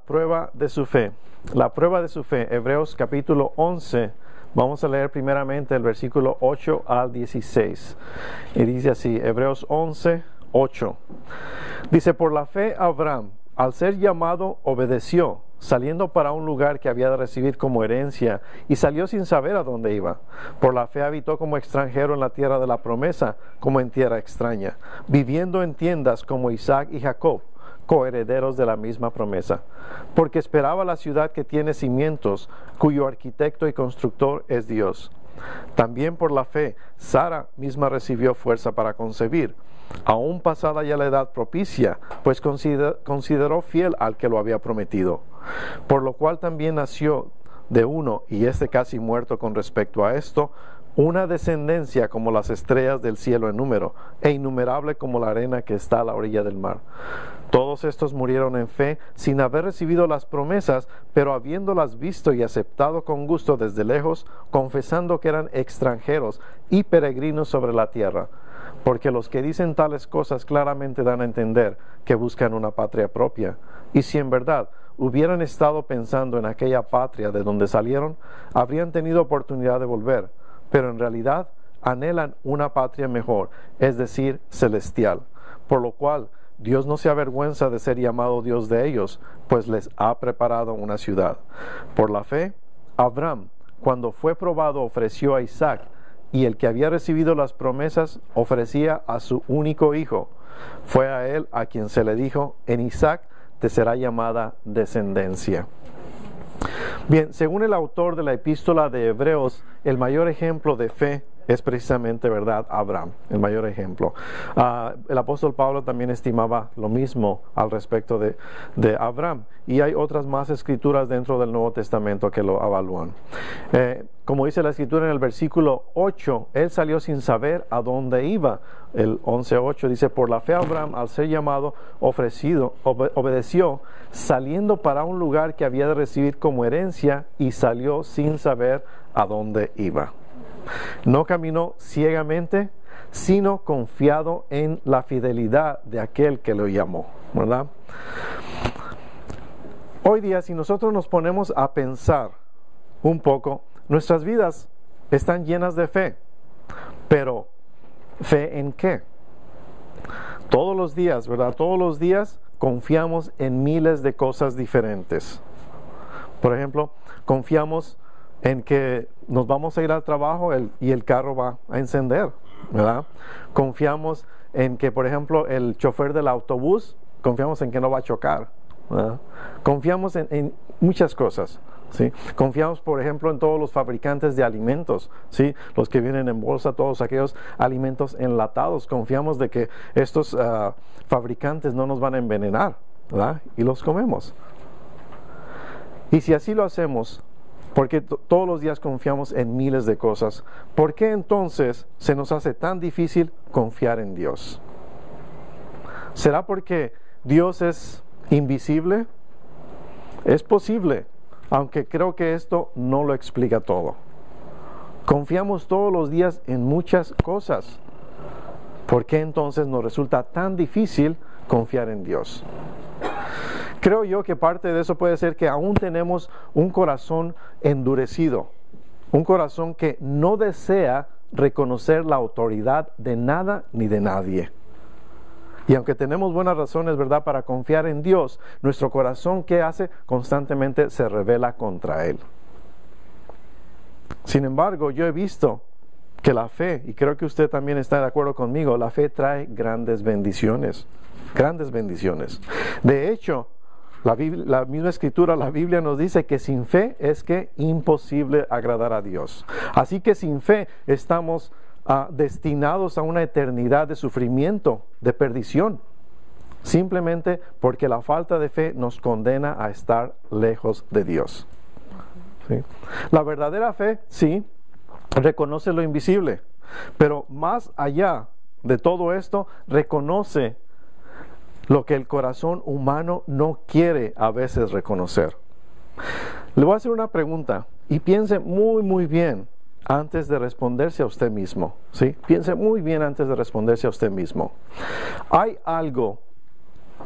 prueba de su fe. La prueba de su fe, Hebreos capítulo 11. Vamos a leer primeramente el versículo 8 al 16. Y dice así, Hebreos 11, 8. Dice, por la fe Abraham, al ser llamado, obedeció, saliendo para un lugar que había de recibir como herencia, y salió sin saber a dónde iba. Por la fe habitó como extranjero en la tierra de la promesa, como en tierra extraña, viviendo en tiendas como Isaac y Jacob, coherederos de la misma promesa, porque esperaba la ciudad que tiene cimientos, cuyo arquitecto y constructor es Dios. También por la fe, Sara misma recibió fuerza para concebir, aún pasada ya la edad propicia, pues consideró fiel al que lo había prometido. Por lo cual también nació de uno, y casi muerto con respecto a esto, una descendencia como las estrellas del cielo en número, e innumerable como la arena que está a la orilla del mar. Todos estos murieron en fe, sin haber recibido las promesas, pero habiéndolas visto y aceptado con gusto desde lejos, confesando que eran extranjeros y peregrinos sobre la tierra. Porque los que dicen tales cosas claramente dan a entender que buscan una patria propia. Y si en verdad hubieran estado pensando en aquella patria de donde salieron, habrían tenido oportunidad de volver. Pero en realidad anhelan una patria mejor, es decir, celestial. Por lo cual Dios no se avergüenza de ser llamado Dios de ellos, pues les ha preparado una ciudad. Por la fe, Abraham, cuando fue probado, ofreció a Isaac, y el que había recibido las promesas ofrecía a su único hijo. Fue a él a quien se le dijo, en Isaac te será llamada descendencia. Bien, según el autor de la epístola de Hebreos, el mayor ejemplo de fe es precisamente, ¿verdad?, Abraham, el mayor ejemplo. El apóstol Pablo también estimaba lo mismo al respecto de Abraham. Y hay otras más escrituras dentro del Nuevo Testamento que lo avalúan. Como dice la escritura en el versículo 8, él salió sin saber a dónde iba. El 11:8 dice, por la fe Abraham, al ser llamado, obedeció, saliendo para un lugar que había de recibir como herencia, y salió sin saber a dónde iba. No caminó ciegamente, sino confiado en la fidelidad de aquel que lo llamó, ¿verdad? Hoy día, si nosotros nos ponemos a pensar un poco, nuestras vidas están llenas de fe, pero ¿fe en qué? Todos los días, ¿verdad? Todos los días confiamos en miles de cosas diferentes. Por ejemplo, confiamos en que nos vamos a ir al trabajo y el carro va a encender, ¿verdad? Confiamos en que, por ejemplo, el chofer del autobús, confiamos en que no va a chocar, ¿verdad? Confiamos en muchas cosas, ¿sí? Confiamos, por ejemplo, en todos los fabricantes de alimentos, ¿sí? Los que vienen en bolsa, todos aquellos alimentos enlatados. Confiamos de que estos fabricantes no nos van a envenenar, ¿verdad? Y los comemos. Y si así lo hacemos, porque todos los días confiamos en miles de cosas, ¿por qué entonces se nos hace tan difícil confiar en Dios? ¿Será porque Dios es invisible? Es posible, aunque creo que esto no lo explica todo. Confiamos todos los días en muchas cosas. ¿Por qué entonces nos resulta tan difícil confiar en Dios? Creo yo que parte de eso puede ser que aún tenemos un corazón endurecido, un corazón que no desea reconocer la autoridad de nada ni de nadie. Y aunque tenemos buenas razones, ¿verdad?, para confiar en Dios, nuestro corazón, ¿qué hace? Constantemente se rebela contra Él. Sin embargo, yo he visto que la fe, y creo que usted también está de acuerdo conmigo, la fe trae grandes bendiciones. Grandes bendiciones. De hecho, la misma escritura, la Biblia nos dice que sin fe es que imposible agradar a Dios. Así que sin fe estamos destinados a una eternidad de sufrimiento, de perdición, simplemente porque la falta de fe nos condena a estar lejos de Dios. ¿Sí? La verdadera fe, sí, reconoce lo invisible, pero más allá de todo esto, reconoce lo que el corazón humano no quiere a veces reconocer. Le voy a hacer una pregunta y piense muy bien antes de responderse a usted mismo, ¿sí? Piense muy bien antes de responderse a usted mismo. ¿Hay algo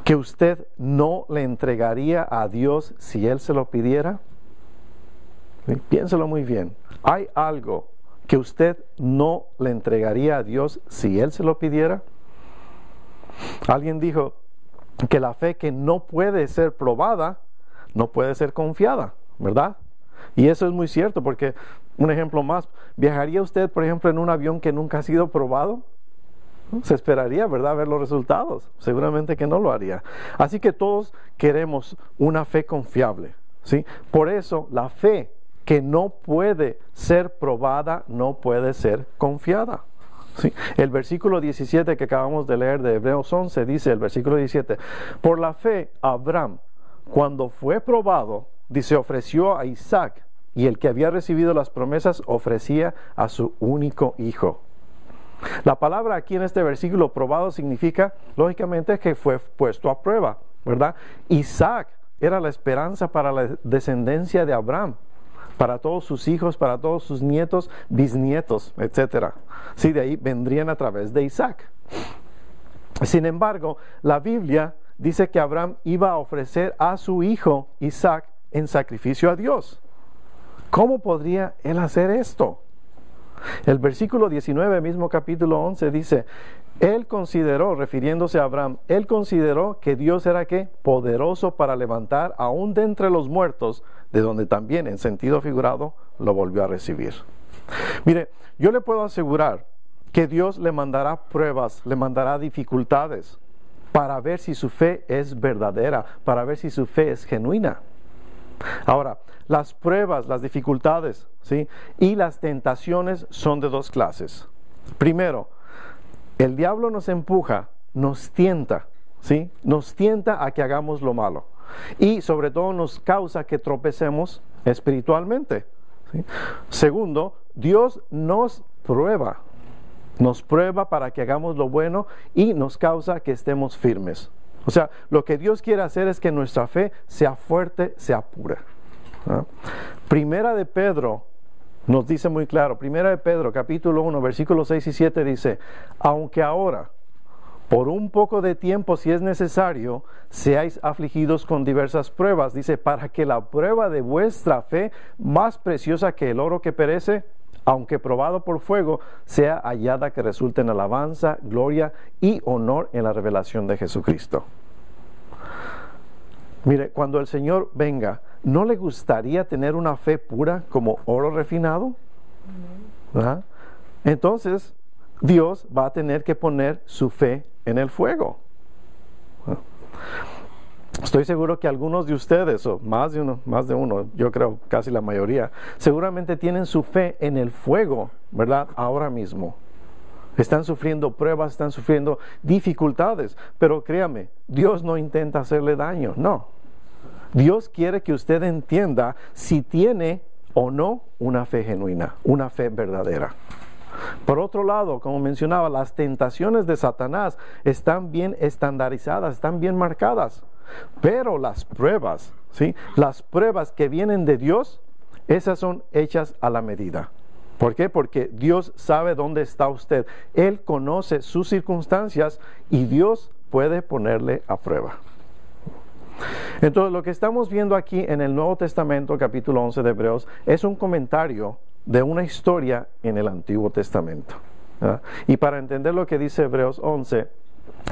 que usted no le entregaría a Dios si Él se lo pidiera? ¿Sí? Piénselo muy bien. ¿Hay algo que usted no le entregaría a Dios si Él se lo pidiera? Alguien dijo que la fe que no puede ser probada, no puede ser confiada, ¿verdad? Y eso es muy cierto, porque un ejemplo más, ¿viajaría usted, por ejemplo, en un avión que nunca ha sido probado? Se esperaría, ¿verdad?, ver los resultados. Seguramente que no lo haría. Así que todos queremos una fe confiable, ¿sí? Por eso la fe que no puede ser probada no puede ser confiada. ¿Sí? El versículo 17 que acabamos de leer de Hebreos 11 dice, el versículo 17, por la fe Abraham, cuando fue probado, dice, ofreció a Isaac, y el que había recibido las promesas ofrecía a su único hijo. La palabra aquí en este versículo probado significa, lógicamente, que fue puesto a prueba, ¿verdad? Isaac era la esperanza para la descendencia de Abraham, para todos sus hijos, para todos sus nietos, bisnietos, etc. Sí, de ahí vendrían a través de Isaac. Sin embargo, la Biblia dice que Abraham iba a ofrecer a su hijo Isaac en sacrificio a Dios. ¿Cómo podría él hacer esto? El versículo 19, mismo capítulo 11, dice, él consideró, refiriéndose a Abraham, él consideró que Dios era ¿qué? Poderoso para levantar aún de entre los muertos, de donde también, en sentido figurado, lo volvió a recibir. Mire, yo le puedo asegurar que Dios le mandará pruebas, le mandará dificultades, para ver si su fe es verdadera, para ver si su fe es genuina. Ahora, las pruebas, las dificultades, ¿sí?, y las tentaciones son de dos clases. Primero, el diablo nos empuja, nos tienta, ¿sí? Nos tienta a que hagamos lo malo. Y sobre todo nos causa que tropecemos espiritualmente, ¿sí? Segundo, Dios nos prueba para que hagamos lo bueno y nos causa que estemos firmes. O sea, lo que Dios quiere hacer es que nuestra fe sea fuerte, sea pura. ¿No? Primera de Pedro nos dice muy claro, Primera de Pedro, capítulo 1, versículos 6 y 7 dice, aunque ahora, por un poco de tiempo, si es necesario, seáis afligidos con diversas pruebas, dice, para que la prueba de vuestra fe, más preciosa que el oro que perece, aunque probado por fuego, sea hallada que resulte en alabanza, gloria y honor en la revelación de Jesucristo. Mire, cuando el Señor venga, ¿no le gustaría tener una fe pura como oro refinado? ¿Verdad? Entonces, Dios va a tener que poner su fe en el fuego. Estoy seguro que algunos de ustedes, o más de uno, yo creo casi la mayoría, seguramente tienen su fe en el fuego, ¿verdad? Ahora mismo. Están sufriendo pruebas, están sufriendo dificultades, pero créame, Dios no intenta hacerle daño, no. Dios quiere que usted entienda si tiene o no una fe genuina, una fe verdadera. Por otro lado, como mencionaba, las tentaciones de Satanás están bien estandarizadas, están bien marcadas. Pero las pruebas, ¿sí?, las pruebas que vienen de Dios, esas son hechas a la medida. ¿Por qué? Porque Dios sabe dónde está usted. Él conoce sus circunstancias y Dios puede ponerle a prueba. Entonces, lo que estamos viendo aquí en el Nuevo Testamento, capítulo 11 de Hebreos, es un comentario de una historia en el Antiguo Testamento, ¿verdad? Y para entender lo que dice Hebreos 11,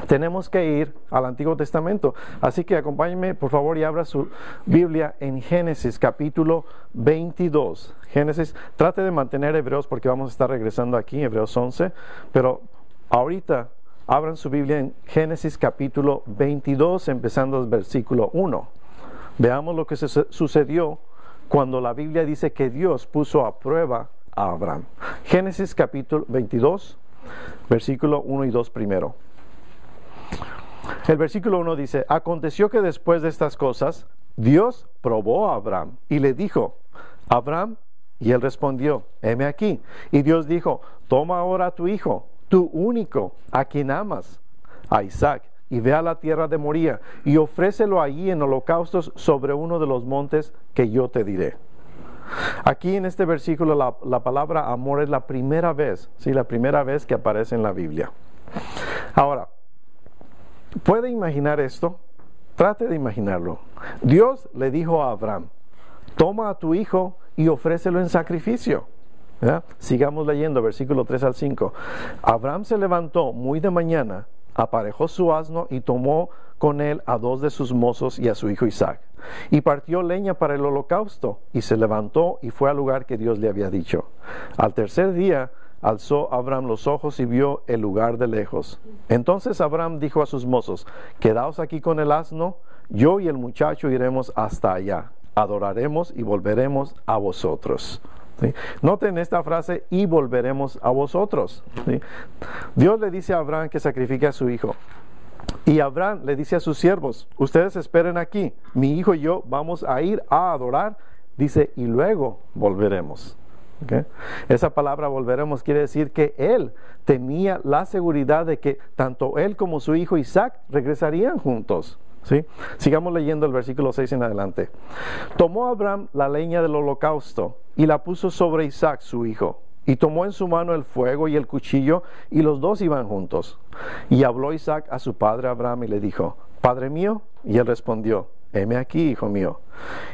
tenemos que ir al Antiguo Testamento. Así que acompáñenme, por favor, y abra su Biblia en Génesis, capítulo 22. Génesis, trate de mantener Hebreos porque vamos a estar regresando aquí, Hebreos 11, pero ahorita abran su Biblia en Génesis, capítulo 22, empezando el versículo 1. Veamos lo que sucedió cuando la Biblia dice que Dios puso a prueba a Abraham. Génesis, capítulo 22, versículo 1 y 2 primero. El versículo 1 dice, aconteció que después de estas cosas, Dios probó a Abraham y le dijo, Abraham, y él respondió, heme aquí. Y Dios dijo, toma ahora a tu hijo, tu único, a quien amas, a Isaac, y ve a la tierra de Moría, y ofrécelo allí en holocaustos sobre uno de los montes que yo te diré. Aquí en este versículo la palabra amor es la primera vez, ¿sí?, la primera vez que aparece en la Biblia. Ahora, ¿Puede imaginar esto? Trate de imaginarlo. Dios le dijo a Abraham, toma a tu hijo y ofrécelo en sacrificio. ¿Ya? Sigamos leyendo, versículo 3 al 5. Abraham se levantó muy de mañana, aparejó su asno y tomó con él a 2 de sus mozos y a su hijo Isaac. Y partió leña para el holocausto, y se levantó y fue al lugar que Dios le había dicho. Al tercer día alzó Abraham los ojos y vio el lugar de lejos. Entonces Abraham dijo a sus mozos, quedaos aquí con el asno, yo y el muchacho iremos hasta allá, adoraremos y volveremos a vosotros. ¿Sí? Noten esta frase, y volveremos a vosotros. ¿Sí? Dios le dice a Abraham que sacrifique a su hijo. Y Abraham le dice a sus siervos, ustedes esperen aquí, mi hijo y yo vamos a ir a adorar, dice, y luego volveremos. ¿Okay? Esa palabra volveremos quiere decir que él tenía la seguridad de que tanto él como su hijo Isaac regresarían juntos. ¿Sí? Sigamos leyendo el versículo 6 en adelante. Tomó Abraham la leña del holocausto y la puso sobre Isaac su hijo. Y tomó en su mano el fuego y el cuchillo, y los dos iban juntos. Y habló Isaac a su padre Abraham y le dijo, Padre mío, y él respondió, heme aquí, hijo mío.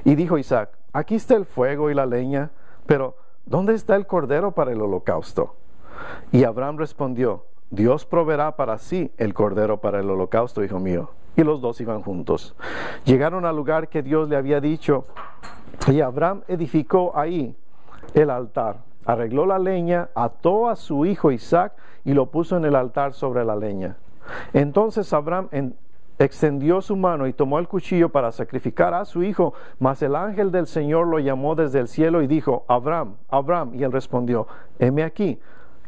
Y dijo Isaac, aquí está el fuego y la leña, pero ¿dónde está el cordero para el holocausto? Y Abraham respondió, Dios proveerá para sí el cordero para el holocausto, hijo mío. Y los dos iban juntos. Llegaron al lugar que Dios le había dicho, y Abraham edificó ahí el altar. Arregló la leña, ató a su hijo Isaac y lo puso en el altar sobre la leña. Entonces Abraham extendió su mano y tomó el cuchillo para sacrificar a su hijo, mas el ángel del Señor lo llamó desde el cielo y dijo, Abraham, Abraham, y él respondió, heme aquí.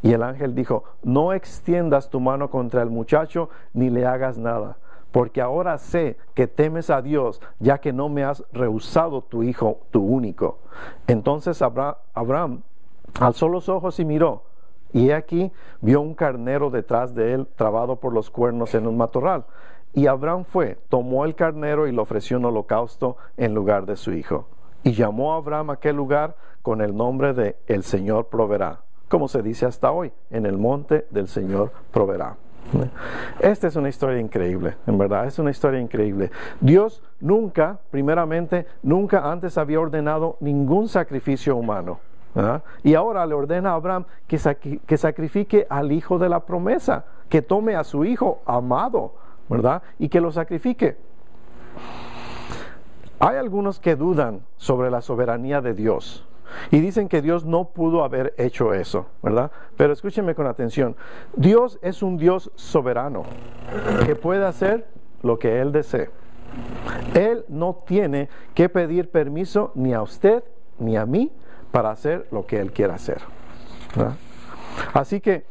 Y el ángel dijo, no extiendas tu mano contra el muchacho, ni le hagas nada, porque ahora sé que temes a Dios, ya que no me has rehusado tu hijo, tu único. Entonces Abraham alzó los ojos y miró, y he aquí vio un carnero detrás de él, trabado por los cuernos en un matorral. Y Abraham fue, tomó el carnero y lo ofreció en holocausto en lugar de su hijo. Y llamó a Abraham a aquel lugar con el nombre de El Señor proveerá, como se dice hasta hoy, en el monte del Señor proveerá. Esta es una historia increíble, en verdad, es una historia increíble. Dios nunca, primeramente, nunca antes había ordenado ningún sacrificio humano. ¿Ah? Y ahora le ordena a Abraham que sacrifique al hijo de la promesa, que tome a su hijo amado, ¿verdad? Y que lo sacrifique. Hay algunos que dudan sobre la soberanía de Dios y dicen que Dios no pudo haber hecho eso, ¿verdad? Pero escúchenme con atención. Dios es un Dios soberano que puede hacer lo que Él desee. Él no tiene que pedir permiso ni a usted ni a mí para hacer lo que Él quiera hacer, ¿verdad? Así que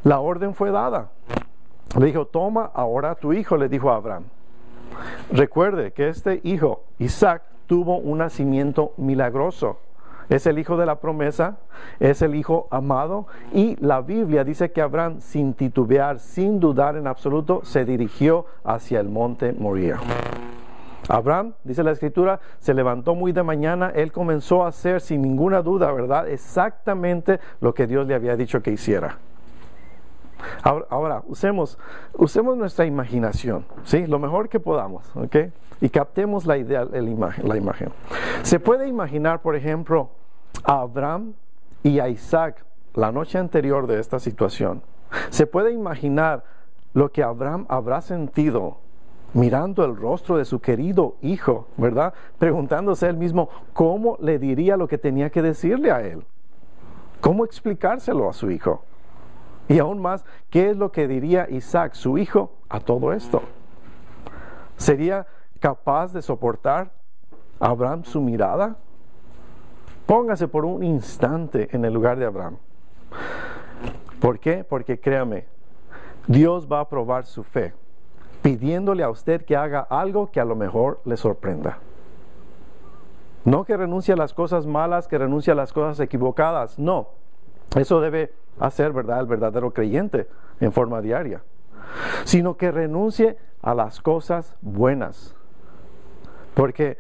la orden fue dada. Le dijo, toma ahora a tu hijo, le dijo a Abraham. Recuerde que este hijo, Isaac, tuvo un nacimiento milagroso. Es el hijo de la promesa, es el hijo amado, y la Biblia dice que Abraham, sin titubear, sin dudar en absoluto, se dirigió hacia el monte Moría. Abraham, dice la Escritura, se levantó muy de mañana, él comenzó a hacer sin ninguna duda, ¿verdad?, exactamente lo que Dios le había dicho que hiciera. Ahora usemos nuestra imaginación, ¿sí? Lo mejor que podamos, ¿ok? Y captemos la idea, la imagen. Se puede imaginar, por ejemplo, a Abraham y a Isaac la noche anterior de esta situación. Se puede imaginar lo que Abraham habrá sentido mirando el rostro de su querido hijo, ¿verdad? Preguntándose él mismo, ¿cómo le diría lo que tenía que decirle a él? ¿Cómo explicárselo a su hijo? Y aún más, ¿qué es lo que diría Isaac, su hijo, a todo esto? ¿Sería capaz de soportar Abraham su mirada? Póngase por un instante en el lugar de Abraham. ¿Por qué? Porque créame, Dios va a probar su fe, pidiéndole a usted que haga algo que a lo mejor le sorprenda. No que renuncie a las cosas malas, que renuncie a las cosas equivocadas, no. Eso debe hacer, ¿verdad?, el verdadero creyente en forma diaria. Sino que renuncie a las cosas buenas. Porque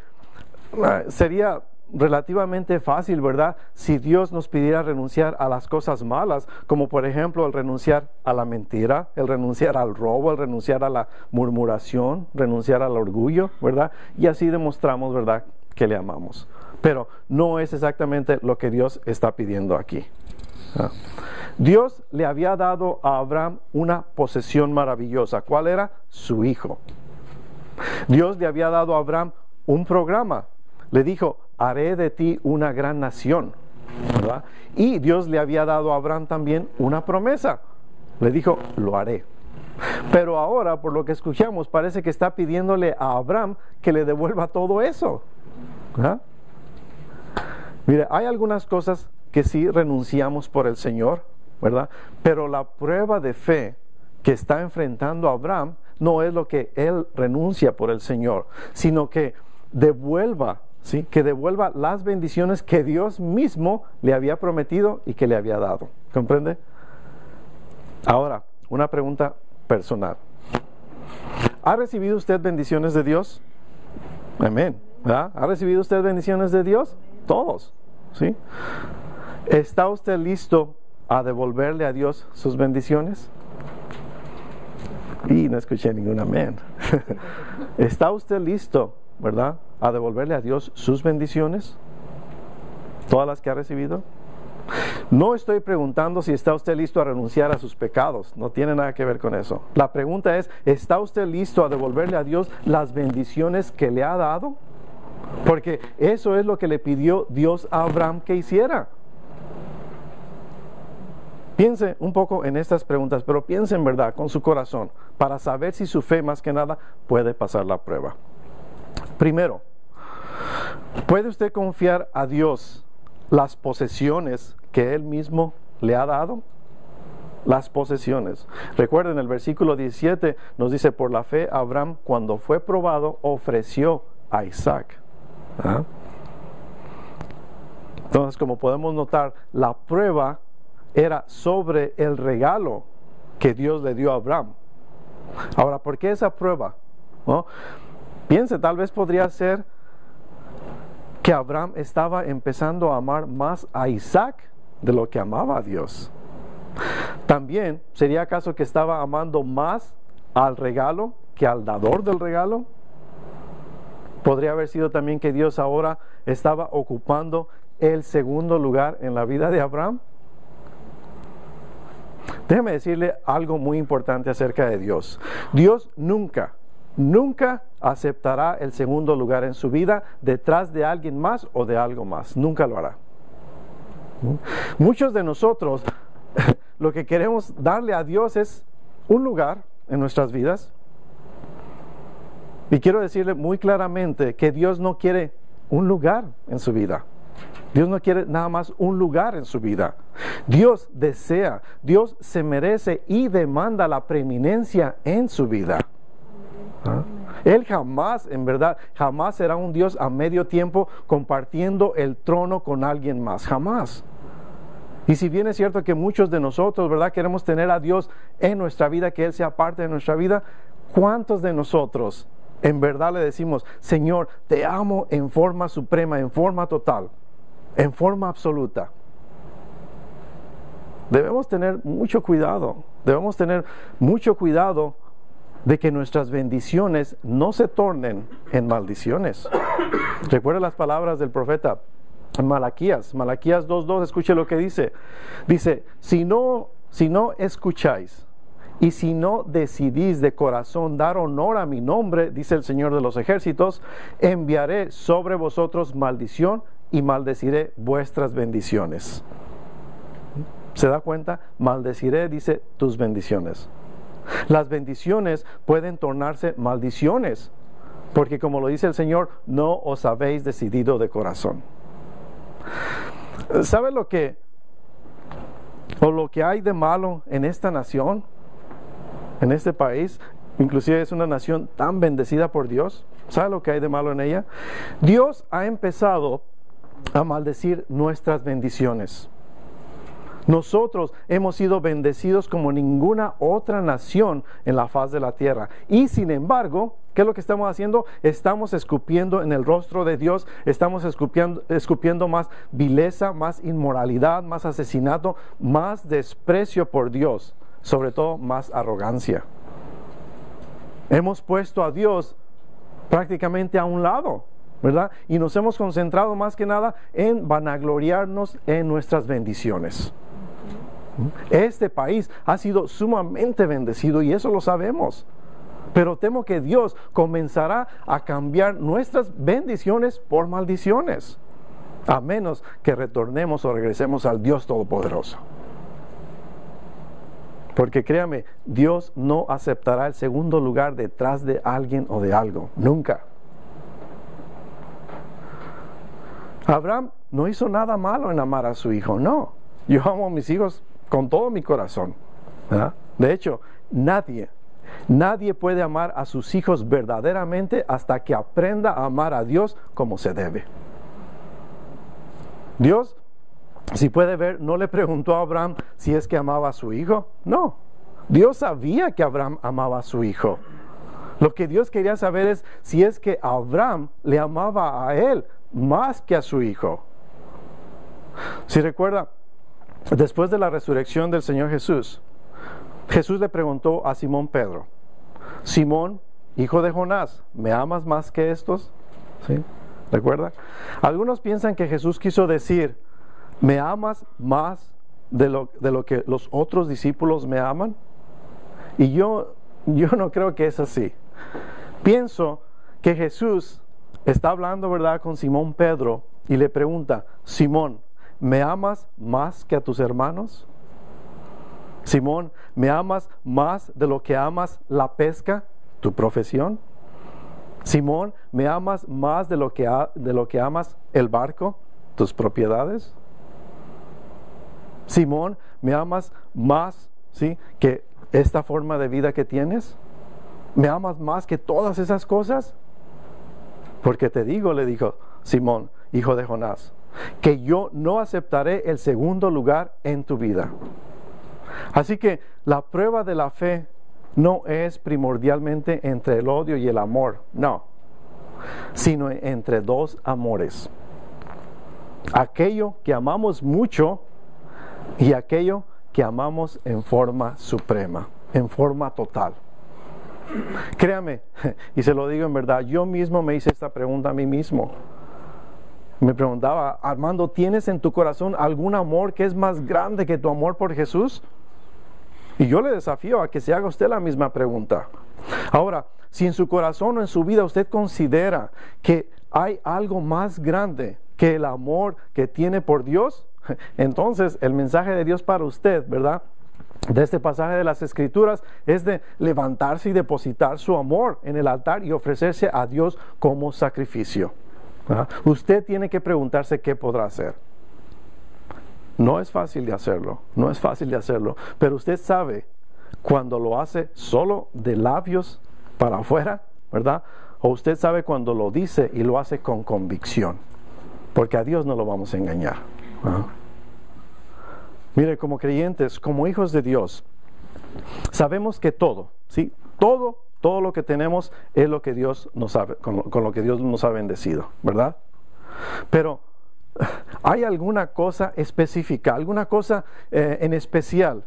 sería relativamente fácil, ¿verdad? Si Dios nos pidiera renunciar a las cosas malas, como por ejemplo el renunciar a la mentira, el renunciar al robo, el renunciar a la murmuración, renunciar al orgullo, ¿verdad? Y así demostramos, ¿verdad?, que le amamos. Pero no es exactamente lo que Dios está pidiendo aquí. Dios le había dado a Abraham una posesión maravillosa. ¿Cuál era? Su hijo. Dios le había dado a Abraham un programa. Le dijo, haré de ti una gran nación, ¿verdad? Y Dios le había dado a Abraham también una promesa. Le dijo, lo haré. Pero ahora, por lo que escuchamos, parece que está pidiéndole a Abraham que le devuelva todo eso. ¿Verdad? Mire, hay algunas cosas que sí renunciamos por el Señor, ¿verdad? Pero la prueba de fe que está enfrentando a Abraham no es lo que él renuncia por el Señor, sino que devuelva, ¿sí?, que devuelva las bendiciones que Dios mismo le había prometido y que le había dado. ¿Comprende? Ahora, una pregunta personal. ¿Ha recibido usted bendiciones de Dios? Amén. ¿Verdad? ¿Ha recibido usted bendiciones de Dios? Todos. ¿Sí? ¿Está usted listo a devolverle a Dios sus bendiciones? Y no escuché ningún amén. ¿Está usted listo, verdad, a devolverle a Dios sus bendiciones? ¿Todas las que ha recibido? No estoy preguntando si está usted listo a renunciar a sus pecados. No tiene nada que ver con eso. La pregunta es, ¿está usted listo a devolverle a Dios las bendiciones que le ha dado? Porque eso es lo que le pidió Dios a Abraham que hiciera. Piense un poco en estas preguntas, pero piense en verdad con su corazón para saber si su fe más que nada puede pasar la prueba. Primero, ¿puede usted confiar a Dios las posesiones que Él mismo le ha dado? Las posesiones. Recuerden, el versículo 17 nos dice, por la fe Abraham, cuando fue probado, ofreció a Isaac. ¿Ah? Entonces, como podemos notar, la prueba era sobre el regalo que Dios le dio a Abraham. Ahora, ¿por qué esa prueba? ¿No? Piense, tal vez podría ser que Abraham estaba empezando a amar más a Isaac de lo que amaba a Dios. También, ¿sería acaso que estaba amando más al regalo que al dador del regalo? Podría haber sido también que Dios ahora estaba ocupando el segundo lugar en la vida de Abraham. Déjeme decirle algo muy importante acerca de Dios. Dios nunca aceptará el segundo lugar en su vida detrás de alguien más o de algo más. Nunca lo hará. Muchos de nosotros lo que queremos darle a Dios es un lugar en nuestras vidas. Y quiero decirle muy claramente que Dios no quiere un lugar en su vida. Dios no quiere nada más un lugar en su vida. Dios desea, Dios se merece y demanda la preeminencia en su vida. ¿Ah? Él jamás, en verdad, jamás será un Dios a medio tiempo compartiendo el trono con alguien más. Jamás. Y si bien es cierto que muchos de nosotros, ¿verdad?, queremos tener a Dios en nuestra vida, que Él sea parte de nuestra vida, ¿cuántos de nosotros en verdad le decimos, Señor, te amo en forma suprema, en forma total, en forma absoluta? Debemos tener mucho cuidado de que nuestras bendiciones no se tornen en maldiciones. Recuerda las palabras del profeta Malaquías 2:2, escuche lo que dice. Dice, si no escucháis y si no decidís de corazón dar honor a mi nombre, dice el Señor de los ejércitos, enviaré sobre vosotros maldición y maldeciré vuestras bendiciones. ¿Se da cuenta? Maldeciré, dice, tus bendiciones. Las bendiciones pueden tornarse maldiciones, porque como lo dice el Señor, no os habéis decidido de corazón. ¿Sabe lo que hay de malo en esta nación, en este país? Inclusive es una nación tan bendecida por Dios. ¿Sabe lo que hay de malo en ella? Dios ha empezado a maldecir nuestras bendiciones. Nosotros hemos sido bendecidos como ninguna otra nación en la faz de la tierra. Y sin embargo, ¿qué ¿Qué es lo que estamos haciendo? Estamos escupiendo en el rostro de Dios, estamos escupiendo más vileza, más inmoralidad, más asesinato, más desprecio por Dios, sobre todo más arrogancia. Hemos puesto a Dios prácticamente a un lado, ¿verdad? Y nos hemos concentrado más que nada en vanagloriarnos en nuestras bendiciones. Este país ha sido sumamente bendecido y eso lo sabemos. Pero temo que Dios comenzará a cambiar nuestras bendiciones por maldiciones, a menos que retornemos o regresemos al Dios Todopoderoso. Porque créame, Dios no aceptará el segundo lugar detrás de alguien o de algo, nunca. Abraham no hizo nada malo en amar a su hijo, no. Yo amo a mis hijos con todo mi corazón, ¿verdad? De hecho, nadie puede amar a sus hijos verdaderamente hasta que aprenda a amar a Dios como se debe. Dios, si puede ver, no le preguntó a Abraham si es que amaba a su hijo. No, Dios sabía que Abraham amaba a su hijo. Lo que Dios quería saber es si es que Abraham le amaba a él más que a su hijo. Si recuerda, después de la resurrección del Señor Jesús, Jesús le preguntó a Simón Pedro: Simón, hijo de Jonás, ¿me amas más que estos? ¿Sí? ¿Recuerda? Algunos piensan que Jesús quiso decir: ¿me amas más de lo que los otros discípulos me aman? Y yo no creo que es así. Pienso que Jesús está hablando, ¿verdad?, con Simón Pedro y le pregunta: Simón, ¿me amas más que a tus hermanos? Simón, ¿me amas más de lo que amas la pesca, tu profesión? Simón, ¿me amas más de lo que amas el barco, tus propiedades? Simón, ¿me amas más, sí, que esta forma de vida que tienes? ¿Me amas más que todas esas cosas? Porque te digo, le dijo Simón, hijo de Jonás, que yo no aceptaré el segundo lugar en tu vida. Así que la prueba de la fe no es primordialmente entre el odio y el amor, no, sino entre dos amores. Aquello que amamos mucho y aquello que amamos en forma suprema, en forma total. Créame, y se lo digo en verdad, yo mismo me hice esta pregunta a mí mismo. Me preguntaba: Armando, ¿tienes en tu corazón algún amor que es más grande que tu amor por Jesús? Y yo le desafío a que se haga usted la misma pregunta. Ahora, si en su corazón o en su vida usted considera que hay algo más grande que el amor que tiene por Dios, entonces el mensaje de Dios para usted, ¿verdad?, de este pasaje de las Escrituras, es de levantarse y depositar su amor en el altar y ofrecerse a Dios como sacrificio. ¿Ah? Usted tiene que preguntarse qué podrá hacer. No es fácil de hacerlo, no es fácil de hacerlo, pero usted sabe cuando lo hace solo de labios para afuera, ¿verdad? O usted sabe cuando lo dice y lo hace con convicción, porque a Dios no lo vamos a engañar. ¿Ah? Mire, como creyentes, como hijos de Dios, sabemos que todo, ¿sí? Todo lo que tenemos es lo que Dios nos ha, con lo que Dios nos ha bendecido, ¿verdad? Pero ¿hay alguna cosa específica, alguna cosa en especial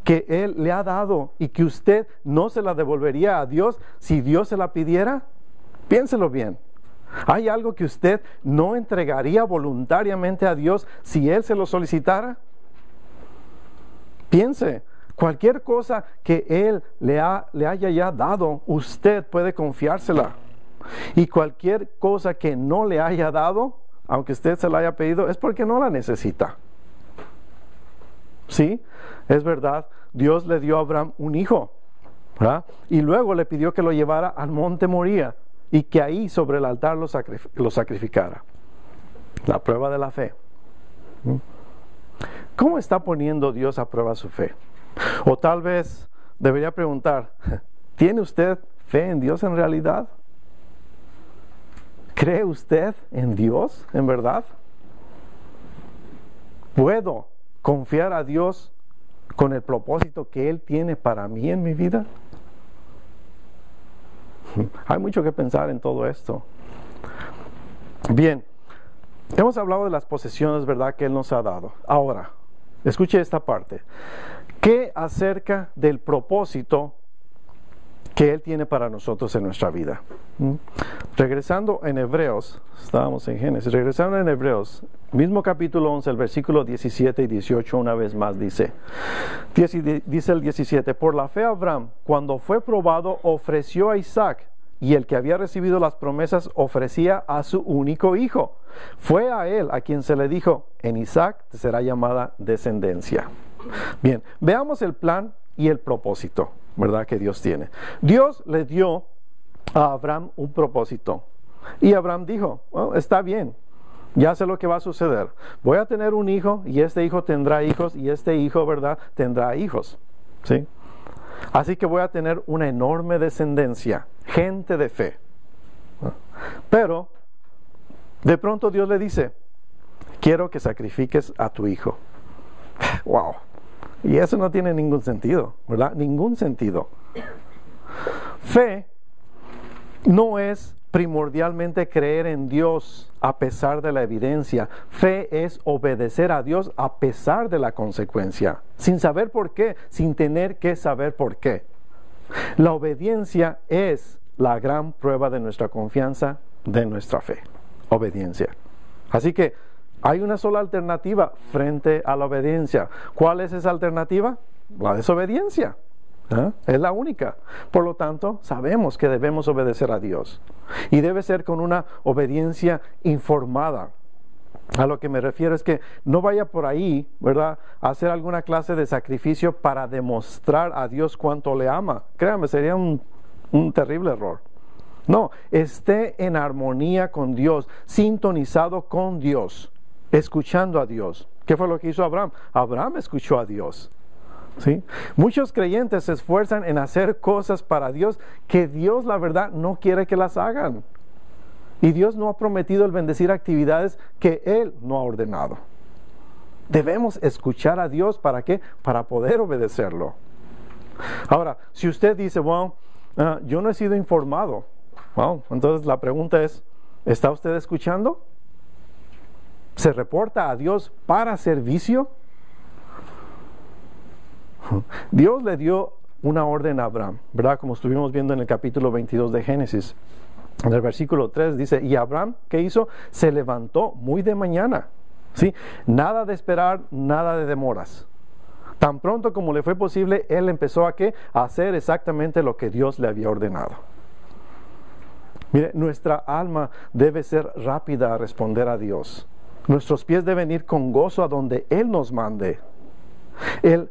que Él le ha dado y que usted no se la devolvería a Dios si Dios se la pidiera? Piénselo bien. ¿Hay algo que usted no entregaría voluntariamente a Dios si Él se lo solicitara? Piense, cualquier cosa que Él le haya ya dado, usted puede confiársela. Y cualquier cosa que no le haya dado, aunque usted se la haya pedido, es porque no la necesita. Sí, es verdad, Dios le dio a Abraham un hijo, ¿verdad? Y luego le pidió que lo llevara al monte Moría y que ahí sobre el altar lo sacrificara. La prueba de la fe. ¿Cómo está poniendo Dios a prueba su fe? O tal vez debería preguntar: ¿tiene usted fe en Dios en realidad? ¿Cree usted en Dios en verdad? ¿Puedo confiar a Dios con el propósito que Él tiene para mí en mi vida? Hay mucho que pensar en todo esto. Bien, hemos hablado de las posesiones, ¿verdad?, que Él nos ha dado. Ahora, escuche esta parte. ¿Qué acerca del propósito que Él tiene para nosotros en nuestra vida? Regresando en Hebreos, estábamos en Génesis, regresando en Hebreos, mismo capítulo 11, el versículo 17 y 18, una vez más dice el 17, por la fe Abraham, cuando fue probado, ofreció a Isaac, y el que había recibido las promesas ofrecía a su único hijo. Fue a él a quien se le dijo, en Isaac te será llamada descendencia. Bien, veamos el plan y el propósito, ¿verdad?, que Dios tiene. Dios le dio a Abraham un propósito. Y Abraham dijo, bueno, está bien, ya sé lo que va a suceder. Voy a tener un hijo y este hijo tendrá hijos y este hijo, ¿verdad?, tendrá hijos. ¿Sí? Así que voy a tener una enorme descendencia, gente de fe. Pero, de pronto Dios le dice, quiero que sacrifiques a tu hijo. ¡Wow! Y eso no tiene ningún sentido, ¿verdad? Ningún sentido. Fe no es primordialmente creer en Dios a pesar de la evidencia. Fe es obedecer a Dios a pesar de la consecuencia, sin saber por qué, sin tener que saber por qué. La obediencia es la gran prueba de nuestra confianza, de nuestra fe. Obediencia. Así que hay una sola alternativa frente a la obediencia. ¿Cuál es esa alternativa? La desobediencia. Es la única. Por lo tanto, sabemos que debemos obedecer a Dios. Y debe ser con una obediencia informada. A lo que me refiero es que no vaya por ahí, ¿verdad?, a hacer alguna clase de sacrificio para demostrar a Dios cuánto le ama. Créame, sería un terrible error. No, esté en armonía con Dios, sintonizado con Dios, escuchando a Dios. ¿Qué fue lo que hizo Abraham? Abraham escuchó a Dios. ¿Sí? Muchos creyentes se esfuerzan en hacer cosas para Dios que Dios, la verdad, no quiere que las hagan. Y Dios no ha prometido el bendecir actividades que Él no ha ordenado. Debemos escuchar a Dios, ¿para qué? Para poder obedecerlo. Ahora, si usted dice, bueno, yo no he sido informado. Bueno, entonces la pregunta es, ¿está usted escuchando? ¿Se reporta a Dios para servicio? Dios le dio una orden a Abraham, ¿verdad? Como estuvimos viendo en el capítulo 22 de Génesis. En el versículo 3 dice, y Abraham, ¿qué hizo? Se levantó muy de mañana. ¿Sí? Nada de esperar, nada de demoras. Tan pronto como le fue posible, él empezó a ¿qué? A hacer exactamente lo que Dios le había ordenado. Mire, nuestra alma debe ser rápida a responder a Dios. Nuestros pies deben ir con gozo a donde Él nos mande. El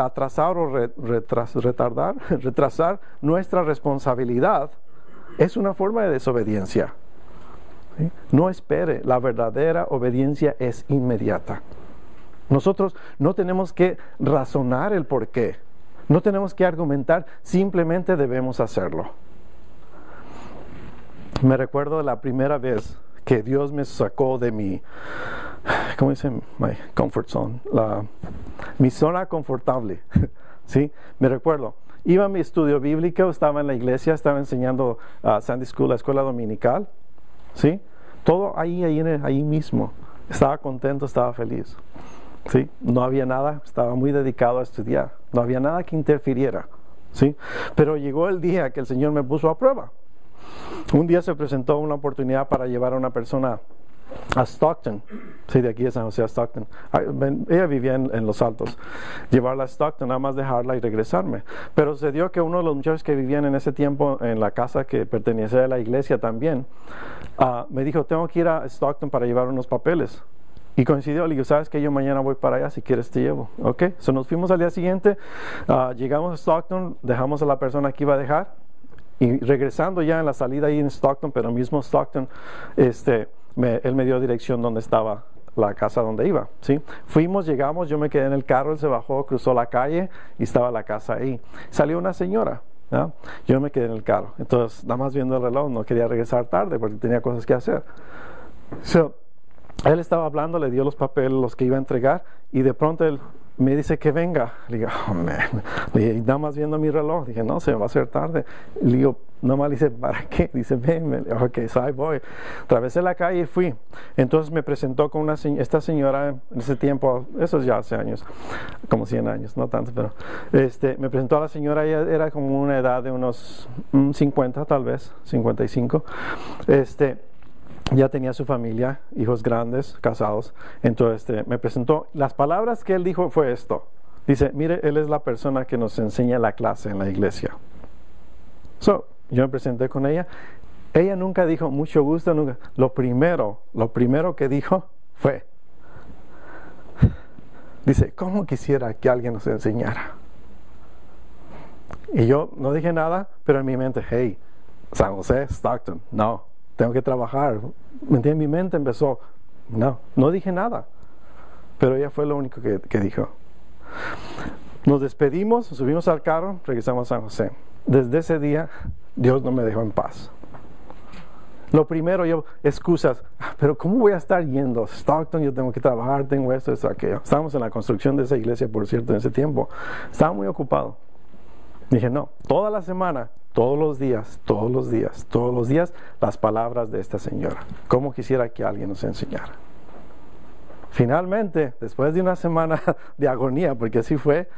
atrasar o retrasar nuestra responsabilidad es una forma de desobediencia. ¿Sí? No espere, la verdadera obediencia es inmediata. Nosotros no tenemos que razonar el por qué, no tenemos que argumentar, simplemente debemos hacerlo. Me recuerdo de la primera vez que Dios me sacó de mi, ¿cómo dicen? My comfort zone, mi zona confortable. ¿Sí? Me recuerdo, iba a mi estudio bíblico, estaba en la iglesia, estaba enseñando Sunday School, la escuela dominical. ¿Sí? Todo ahí mismo. Estaba contento, estaba feliz. ¿Sí? No había nada, estaba muy dedicado a estudiar. No había nada que interfiriera. ¿Sí? Pero llegó el día que el Señor me puso a prueba. Un día se presentó una oportunidad para llevar a una persona a Stockton. Sí, de aquí de San José a Stockton. Ella vivía en Los Altos. Llevarla a Stockton, nada más dejarla y regresarme. Pero sucedió que uno de los muchachos que vivían en ese tiempo en la casa que pertenecía a la iglesia también, me dijo, tengo que ir a Stockton para llevar unos papeles. Y coincidió, le digo, ¿sabes qué? Yo mañana voy para allá, si quieres te llevo. Ok, nos fuimos al día siguiente, llegamos a Stockton, dejamos a la persona que iba a dejar, y regresando ya en la salida ahí en Stockton, pero mismo Stockton, él me dio dirección donde estaba la casa donde iba. ¿Sí? Fuimos, llegamos, yo me quedé en el carro, él se bajó, cruzó la calle y estaba la casa ahí. Salió una señora, ¿no? Yo me quedé en el carro. Entonces, nada más viendo el reloj, no quería regresar tarde porque tenía cosas que hacer. Él estaba hablando, le dio los papeles, los que iba a entregar, y de pronto él me dice que venga. Le digo, oh, man. Le dije, y nada más viendo mi reloj, dije, no, se me va a hacer tarde. Le digo, nada más le dice, ¿para qué? Dice, ven, ok, so ahí voy. Atravesé la calle y fui. Entonces me presentó con esta señora en ese tiempo, eso es ya hace años, como 100 años, no tanto, pero me presentó a la señora, ella era como una edad de unos 50 tal vez, 55. Ya tenía su familia, hijos grandes, casados. Entonces me presentó. Las palabras que él dijo fue esto. Dice, mire, él es la persona que nos enseña la clase en la iglesia. Yo me presenté con ella. Ella nunca dijo, mucho gusto, nunca. Lo primero que dijo fue, dice, ¿cómo quisiera que alguien nos enseñara? Y yo no dije nada, pero en mi mente, hey, San José, Stockton, no. Tengo que trabajar. ¿Me entiendes? Mi mente empezó. No dije nada. Pero ella fue lo único que dijo. Nos despedimos, subimos al carro, regresamos a San José. Desde ese día, Dios no me dejó en paz. Lo primero, excusas. Pero ¿cómo voy a estar yendo? Stockton, yo tengo que trabajar, tengo esto, aquello. Estábamos en la construcción de esa iglesia, por cierto, en ese tiempo. Estaba muy ocupado. Dije, no, toda la semana, todos los días, las palabras de esta señora. ¿Cómo quisiera que alguien nos enseñara? Finalmente, después de una semana de agonía, porque así fue,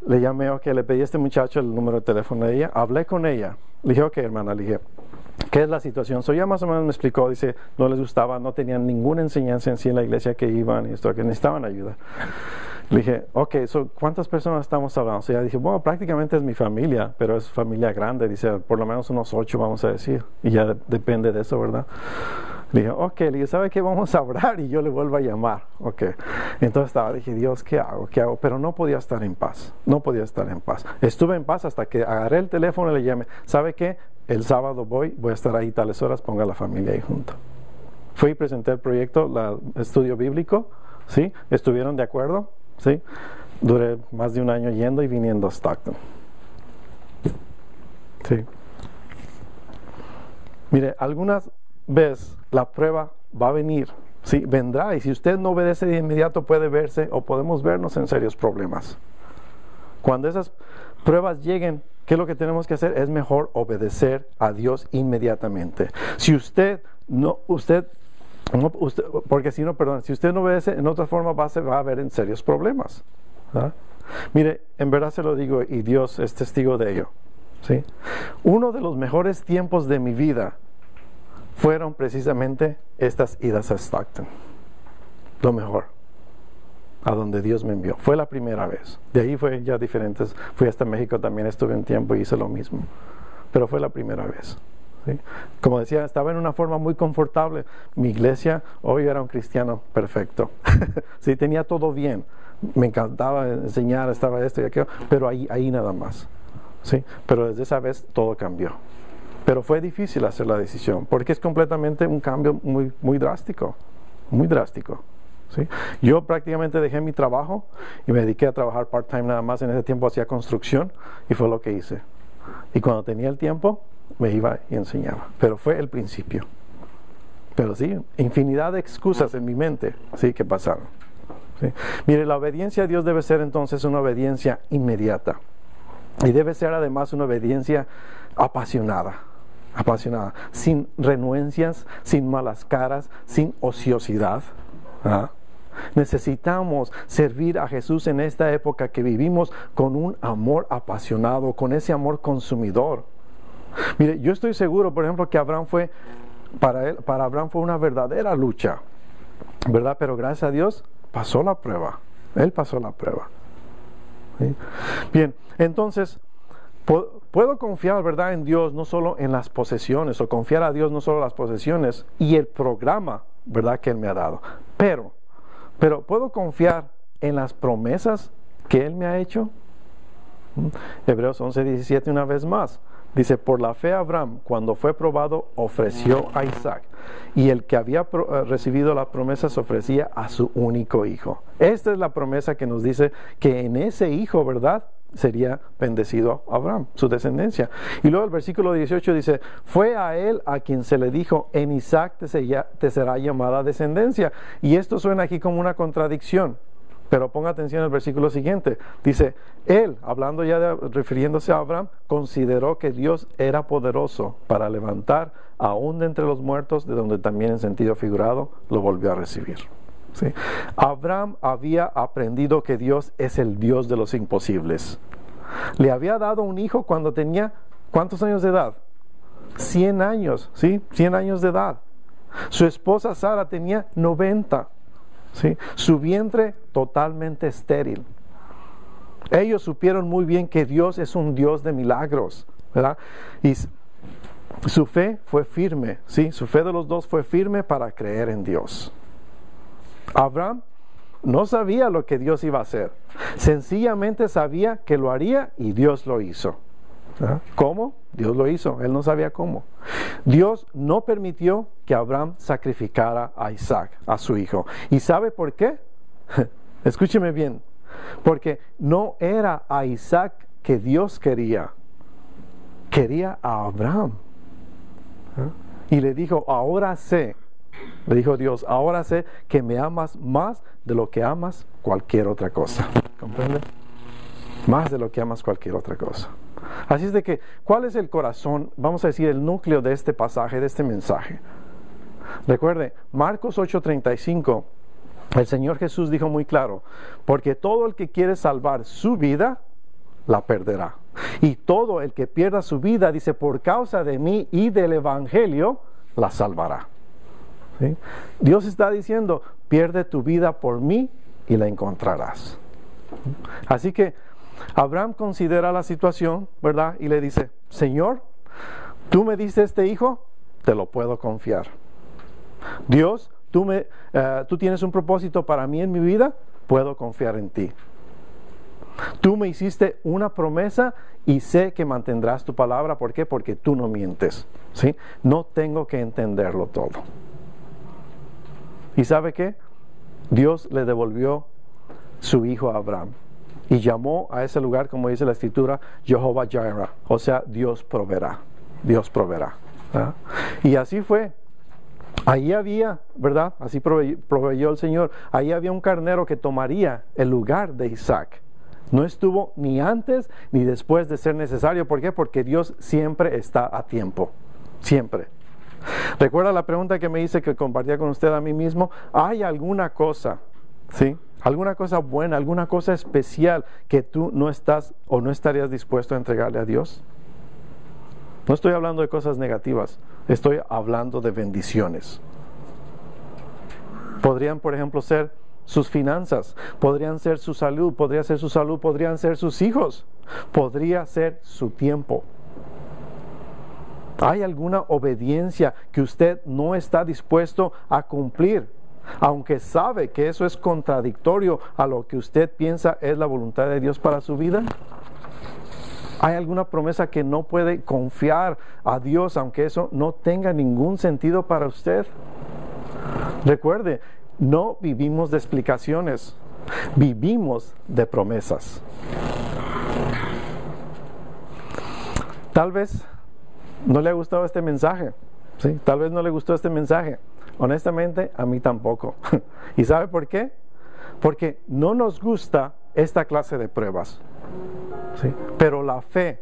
le llamé, le pedí a este muchacho el número de teléfono de ella, hablé con ella. Le dije, ok, hermana, le dije, ¿qué es la situación? Ella más o menos me explicó, dice, no les gustaba, no tenían ninguna enseñanza en sí en la iglesia que iban y esto, que necesitaban ayuda. Le dije, ok, ¿cuántas personas estamos hablando? Ella dije, bueno, prácticamente es mi familia, pero es familia grande, dice, por lo menos unos 8 vamos a decir, y ya depende de eso, ¿verdad? Le dije, ok, le dije, ¿sabe qué? Vamos a orar y yo le vuelvo a llamar, ok. Entonces dije, Dios, ¿qué hago? Pero no podía estar en paz, Estuve en paz hasta que agarré el teléfono y le llamé, ¿sabe qué? El sábado voy a estar ahí tales horas, ponga a la familia ahí junto. Fui y presenté el proyecto, el estudio bíblico, ¿sí? ¿Estuvieron de acuerdo? ¿Sí? Duré más de un año yendo y viniendo a Stockton. Sí. Mire, algunas veces la prueba va a venir, ¿sí? Vendrá, y si usted no obedece de inmediato puede verse o podemos vernos en serios problemas. Cuando esas pruebas lleguen, ¿qué es lo que tenemos que hacer? Es mejor obedecer a Dios inmediatamente. Si usted no obedece, en otra forma va a haber en serios problemas. ¿Verdad? Mire, en verdad se lo digo y Dios es testigo de ello. ¿Sí? Uno de los mejores tiempos de mi vida fueron precisamente estas idas a Stockton. Lo mejor. A donde Dios me envió. Fue la primera vez. De ahí fue ya diferentes. Fui hasta México también, estuve un tiempo y hice lo mismo. Pero fue la primera vez. ¿Sí? Como decía, estaba en una forma muy confortable. Mi iglesia, hoy era un cristiano perfecto. Sí, tenía todo bien. Me encantaba enseñar, estaba esto y aquello, pero ahí nada más. ¿Sí? Pero desde esa vez todo cambió. Pero fue difícil hacer la decisión, porque es completamente un cambio muy, muy drástico. Muy drástico. ¿Sí? Yo prácticamente dejé mi trabajo y me dediqué a trabajar part-time nada más. En ese tiempo hacía construcción y fue lo que hice. Y cuando tenía el tiempo, me iba y enseñaba. Pero fue el principio. Pero sí, infinidad de excusas en mi mente, sí, que pasaron. ¿Sí? Mire, la obediencia a Dios debe ser entonces una obediencia inmediata. Y debe ser además una obediencia apasionada, sin renuencias, sin malas caras, sin ociosidad. ¿Ah? Necesitamos servir a Jesús en esta época que vivimos con un amor apasionado, con ese amor consumidor. Mire, yo estoy seguro, por ejemplo, que para Abraham fue una verdadera lucha, ¿verdad? Pero gracias a Dios pasó la prueba. Él pasó la prueba. ¿Sí? Bien, entonces puedo confiar, ¿verdad?, en Dios, no solo en las posesiones, o confiar a Dios no solo en las posesiones y el programa, ¿verdad?, que Él me ha dado. Pero ¿puedo confiar en las promesas que Él me ha hecho? Hebreos 11:17 una vez más. Dice, por la fe Abraham, cuando fue probado, ofreció a Isaac. Y el que había recibido la promesa se ofrecía a su único hijo. Esta es la promesa que nos dice que en ese hijo, ¿verdad?, sería bendecido Abraham, su descendencia. Y luego el versículo 18 dice, fue a él a quien se le dijo, en Isaac te será llamada descendencia. Y esto suena aquí como una contradicción. Pero ponga atención al versículo siguiente. Dice, él, hablando ya refiriéndose a Abraham, consideró que Dios era poderoso para levantar aún de entre los muertos, de donde también en sentido figurado lo volvió a recibir. ¿Sí? Abraham había aprendido que Dios es el Dios de los imposibles. Le había dado un hijo cuando tenía, ¿cuántos años de edad? 100 años, ¿sí? 100 años de edad. Su esposa Sara tenía 90. ¿Sí? Su vientre totalmente estéril. Ellos supieron muy bien que Dios es un Dios de milagros, ¿verdad? Y su fe fue firme, ¿sí? Su fe de los dos fue firme para creer en Dios. Abraham no sabía lo que Dios iba a hacer. Sencillamente sabía que lo haría y Dios lo hizo. ¿verdad? ¿Cómo? Dios lo hizo. Él no sabía cómo. Dios no permitió que Abraham sacrificara a Isaac, a su hijo. ¿Y sabe por qué? Escúcheme bien. Porque no era a Isaac que Dios quería. Quería a Abraham. Y le dijo, ahora sé. Le dijo Dios, ahora sé que me amas más de lo que amas cualquier otra cosa. ¿Comprende? Más de lo que amas cualquier otra cosa. Así es de que, ¿cuál es el corazón? Vamos a decir, el núcleo de este pasaje, de este mensaje. Recuerde, Marcos 8:35, el Señor Jesús dijo muy claro, porque todo el que quiere salvar su vida, la perderá. Y todo el que pierda su vida, dice, por causa de mí y del Evangelio, la salvará. ¿Sí? Dios está diciendo, pierde tu vida por mí y la encontrarás. Así que Abraham considera la situación, ¿verdad? Y le dice, Señor, tú me diste este hijo, te lo puedo confiar. Dios, tú tienes un propósito para mí en mi vida, puedo confiar en ti. Tú me hiciste una promesa y sé que mantendrás tu palabra. ¿Por qué? Porque tú no mientes. ¿Sí? No tengo que entenderlo todo. ¿Y sabe qué? Dios le devolvió su hijo a Abraham y llamó a ese lugar, como dice la escritura, Jehová Jireh, o sea, Dios proveerá. Dios proveerá. ¿Verdad? Y así fue. Ahí había, ¿verdad? Así proveyó el Señor. Ahí había un carnero que tomaría el lugar de Isaac. No estuvo ni antes ni después de ser necesario. ¿Por qué? Porque Dios siempre está a tiempo. Siempre. ¿Recuerda la pregunta que me hice, que compartía con usted a mí mismo? ¿Hay alguna cosa, sí? ¿Alguna cosa buena, alguna cosa especial que tú no estás o no estarías dispuesto a entregarle a Dios? No estoy hablando de cosas negativas. Estoy hablando de bendiciones. Podrían, por ejemplo, ser sus finanzas, podrían ser su salud, podrían ser sus hijos, podría ser su tiempo. ¿Hay alguna obediencia que usted no está dispuesto a cumplir, aunque sabe que eso es contradictorio a lo que usted piensa es la voluntad de Dios para su vida? ¿Hay alguna promesa que no puede confiar a Dios, aunque eso no tenga ningún sentido para usted? Recuerde, no vivimos de explicaciones, vivimos de promesas. Tal vez no le ha gustado este mensaje, ¿sí? Tal vez no le gustó este mensaje. Honestamente, a mí tampoco. ¿Y sabe por qué? Porque no nos gusta esta clase de pruebas. ¿Sí? Pero la fe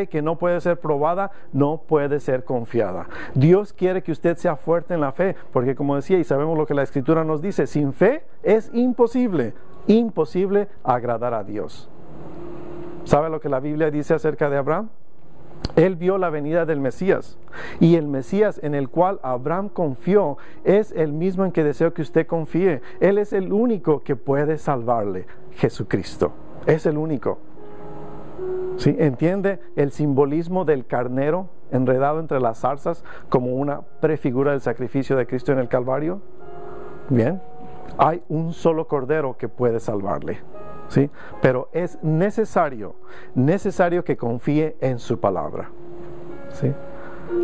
que no puede ser probada, no puede ser confiada. Dios quiere que usted sea fuerte en la fe, porque como decía, y sabemos lo que la Escritura nos dice, sin fe es imposible agradar a Dios. ¿Sabe lo que la Biblia dice acerca de Abraham? Él vio la venida del Mesías, y el Mesías en el cual Abraham confió es el mismo en que deseo que usted confíe. Él es el único que puede salvarle, Jesucristo. Es el único. ¿Sí? ¿Entiende el simbolismo del carnero enredado entre las zarzas como una prefigura del sacrificio de Cristo en el Calvario? Bien, hay un solo cordero que puede salvarle. ¿Sí? Pero es necesario que confíe en su palabra. ¿Sí?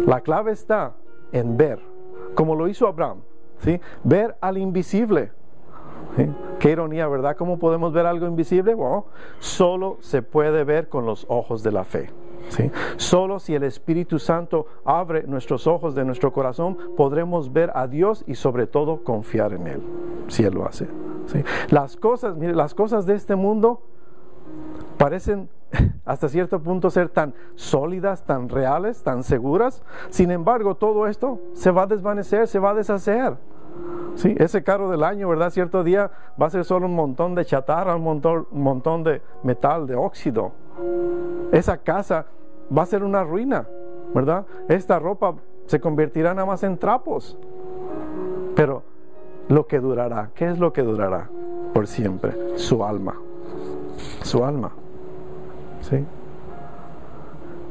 La clave está en ver, como lo hizo Abraham, ¿sí? Ver al invisible. ¿Sí? Qué ironía, ¿verdad? ¿Cómo podemos ver algo invisible? Bueno, solo se puede ver con los ojos de la fe. ¿Sí? Solo si el Espíritu Santo abre nuestros ojos de nuestro corazón, podremos ver a Dios y sobre todo confiar en Él, si Él lo hace. ¿sí? Las cosas, mire, las cosas de este mundo parecen hasta cierto punto ser tan sólidas, tan reales, tan seguras. Sin embargo, todo esto se va a desvanecer, se va a deshacer. Sí, ese carro del año, ¿verdad? Cierto día va a ser solo un montón de chatarra, un montón de metal, de óxido. Esa casa va a ser una ruina, ¿verdad? Esta ropa se convertirá nada más en trapos. Pero lo que durará, ¿qué es lo que durará por siempre? Su alma. Su alma. ¿Sí?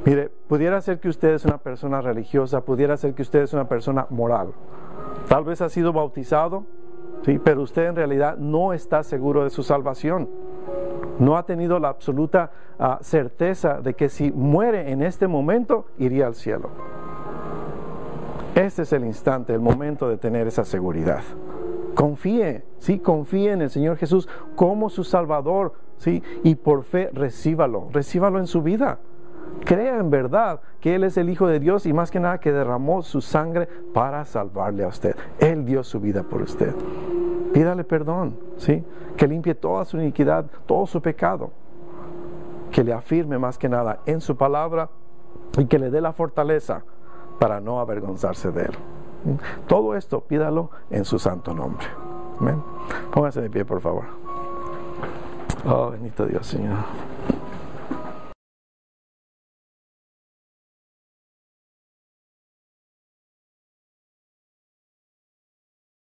Mire, pudiera ser que usted es una persona religiosa, pudiera ser que usted es una persona moral. Tal vez ha sido bautizado, ¿sí? Pero usted en realidad no está seguro de su salvación. No ha tenido la absoluta certeza de que si muere en este momento, iría al cielo. Este es el instante, el momento de tener esa seguridad. Confíe, ¿sí? Confíe en el Señor Jesús como su Salvador, ¿sí? Y por fe recíbalo en su vida. Crea en verdad que Él es el Hijo de Dios y más que nada que derramó su sangre para salvarle a usted. Él dio su vida por usted. Pídale perdón, ¿sí? Que limpie toda su iniquidad, todo su pecado. Que le afirme más que nada en su palabra y que le dé la fortaleza para no avergonzarse de Él. Todo esto pídalo en su santo nombre. Amén. Póngase de pie, por favor. Oh, bendito Dios, Señor.